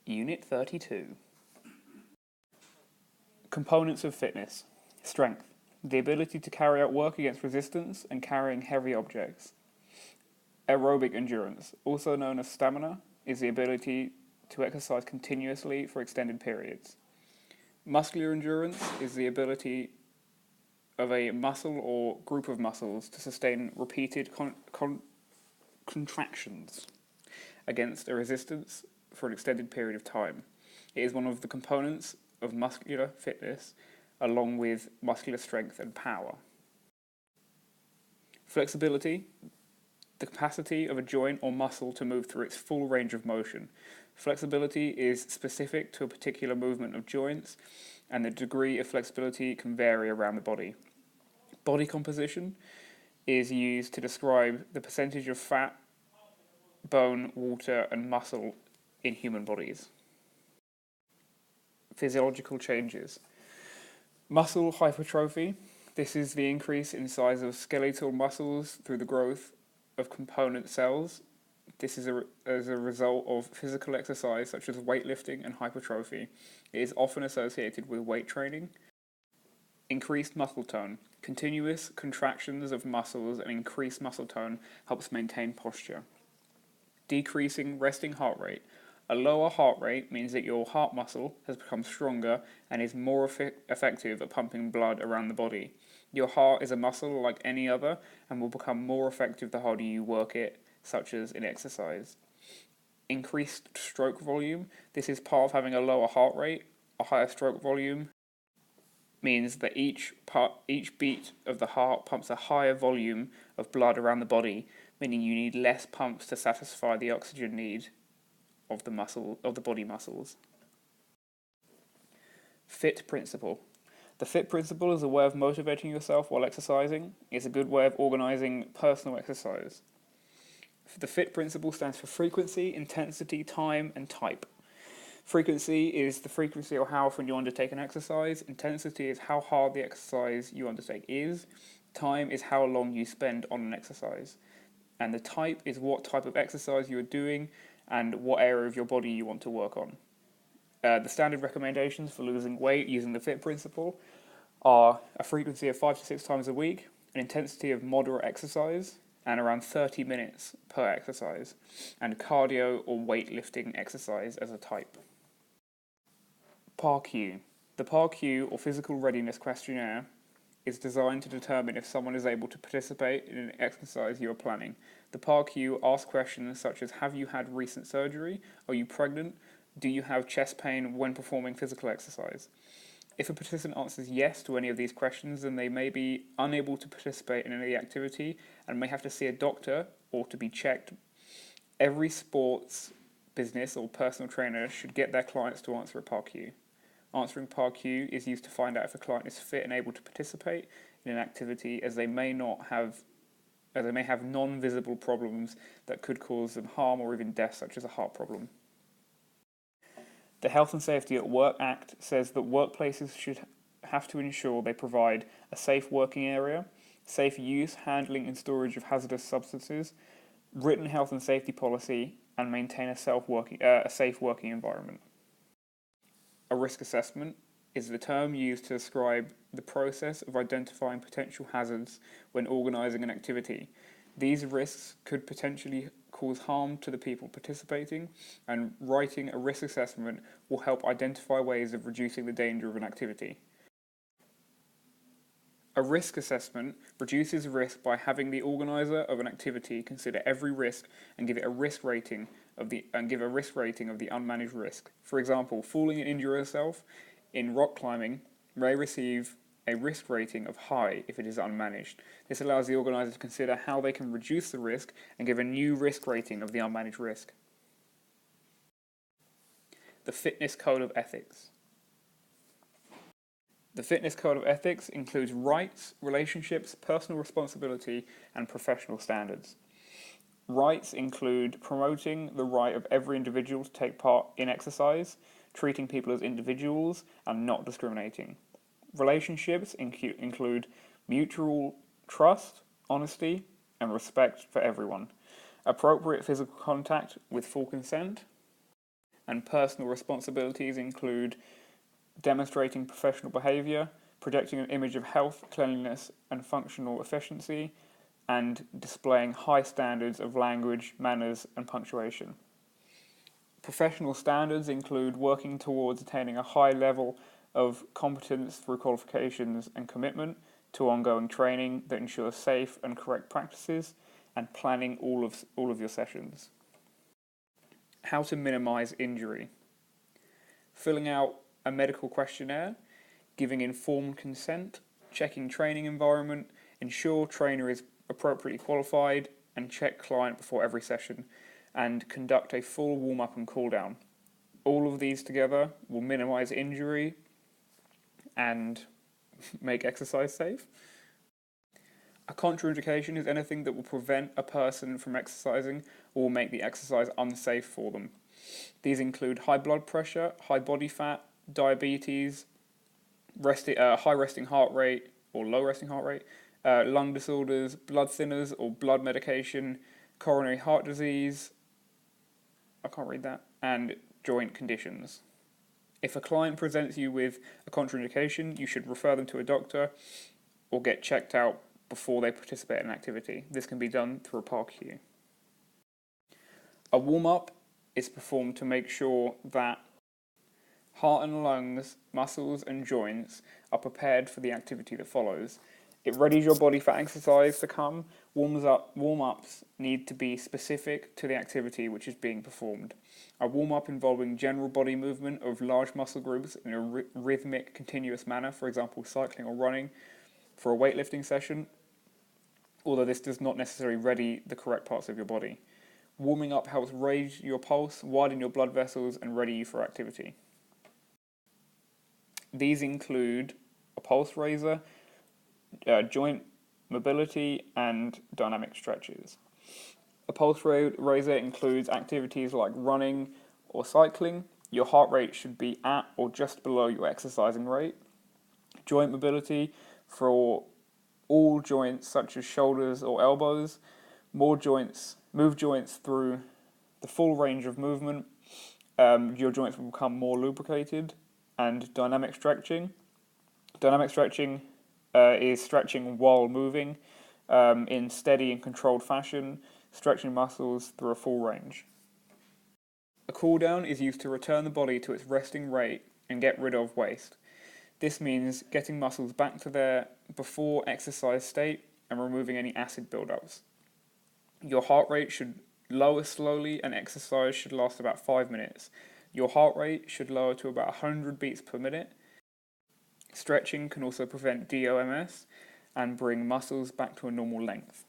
Unit 32. Components of fitness. Strength. The ability to carry out work against resistance and carrying heavy objects. Aerobic endurance, also known as stamina, is the ability to exercise continuously for extended periods. Muscular endurance is the ability of a muscle or group of muscles to sustain repeated contractions against a resistance for an extended period of time. It is one of the components of muscular fitness, along with muscular strength and power. Flexibility, the capacity of a joint or muscle to move through its full range of motion. Flexibility is specific to a particular movement of joints, and the degree of flexibility can vary around the body. Body composition is used to describe the percentage of fat, bone, water, and muscle in human bodies. Physiological changes. Muscle hypertrophy. This is the increase in size of skeletal muscles through the growth of component cells. This is as a result of physical exercise such as weightlifting and hypertrophy. It is often associated with weight training. Increased muscle tone. Continuous contractions of muscles and increased muscle tone helps maintain posture. Decreasing resting heart rate. A lower heart rate means that your heart muscle has become stronger and is more effective at pumping blood around the body. Your heart is a muscle like any other and will become more effective the harder you work it, such as in exercise. Increased stroke volume. This is part of having a lower heart rate. A higher stroke volume means that each beat of the heart pumps a higher volume of blood around the body, meaning you need less pumps to satisfy the oxygen need of the body muscles. FIT principle. The FIT principle is a way of motivating yourself while exercising. It's a good way of organizing personal exercise. The FIT principle stands for frequency, intensity, time, and type. Frequency is the frequency or how often you undertake an exercise. Intensity is how hard the exercise you undertake is. Time is how long you spend on an exercise. And the type is what type of exercise you are doing and what area of your body you want to work on. The standard recommendations for losing weight using the FIT principle are a frequency of 5 to 6 times a week, an intensity of moderate exercise, and around 30 minutes per exercise, and cardio or weightlifting exercise as a type. PAR-Q. The PAR-Q, or Physical Readiness Questionnaire, is designed to determine if someone is able to participate in an exercise you are planning. The PAR-Q asks questions such as: have you had recent surgery? Are you pregnant? Do you have chest pain when performing physical exercise? If a participant answers yes to any of these questions, then they may be unable to participate in any activity and may have to see a doctor or to be checked. Every sports business or personal trainer should get their clients to answer a PAR-Q. Answering PAR-Q is used to find out if a client is fit and able to participate in an activity, as they may have non-visible problems that could cause them harm or even death, such as a heart problem. The Health and Safety at Work Act says that workplaces should have to ensure they provide a safe working area, safe use, handling and storage of hazardous substances, written health and safety policy, and maintain a safe working environment. A risk assessment is the term used to describe the process of identifying potential hazards when organising an activity. These risks could potentially cause harm to the people participating, and writing a risk assessment will help identify ways of reducing the danger of an activity. A risk assessment reduces risk by having the organiser of an activity consider every risk and give a risk rating of the unmanaged risk. For example, falling and injuring yourself in rock climbing may receive a risk rating of high if it is unmanaged. This allows the organiser to consider how they can reduce the risk and give a new risk rating of the unmanaged risk. The Fitness Code of Ethics. The Fitness Code of Ethics includes rights, relationships, personal responsibility, and professional standards. Rights include promoting the right of every individual to take part in exercise, treating people as individuals, and not discriminating. Relationships include mutual trust, honesty, and respect for everyone, appropriate physical contact with full consent, and personal responsibilities include demonstrating professional behaviour, projecting an image of health, cleanliness, and functional efficiency, and displaying high standards of language, manners, and punctuation. Professional standards include working towards attaining a high level of competence through qualifications and commitment to ongoing training that ensures safe and correct practices, and planning all of your sessions. How to minimise injury. Filling out a medical questionnaire, giving informed consent, checking training environment, ensure trainer is appropriately qualified, and check client before every session, and conduct a full warm-up and cool-down. All of these together will minimise injury and make exercise safe. A contraindication is anything that will prevent a person from exercising or will make the exercise unsafe for them. These include high blood pressure, high body fat, diabetes, high resting heart rate or low resting heart rate, lung disorders, blood thinners or blood medication, coronary heart disease, and joint conditions. If a client presents you with a contraindication, you should refer them to a doctor or get checked out before they participate in an activity. This can be done through a PAR-Q. A warm-up is performed to make sure that heart and lungs, muscles and joints are prepared for the activity that follows. It readies your body for exercise to come. Warm-ups need to be specific to the activity which is being performed. A warm-up involving general body movement of large muscle groups in a rhythmic, continuous manner, for example, cycling or running, for a weightlifting session, although this does not necessarily ready the correct parts of your body. Warming up helps raise your pulse, widen your blood vessels, and ready you for activity. These include a pulse raiser, joint mobility, and dynamic stretches. A pulse raiser includes activities like running or cycling. Your heart rate should be at or just below your exercising rate. Joint mobility for all joints such as shoulders or elbows. Move joints through the full range of movement. Your joints will become more lubricated. And dynamic stretching. Dynamic stretching is stretching while moving in steady and controlled fashion, stretching muscles through a full range. A cool down is used to return the body to its resting rate and get rid of waste. This means getting muscles back to their before exercise state and removing any acid buildups. Your heart rate should lower slowly and exercise should last about 5 minutes. Your heart rate should lower to about 100 beats per minute. Stretching can also prevent DOMS and bring muscles back to a normal length.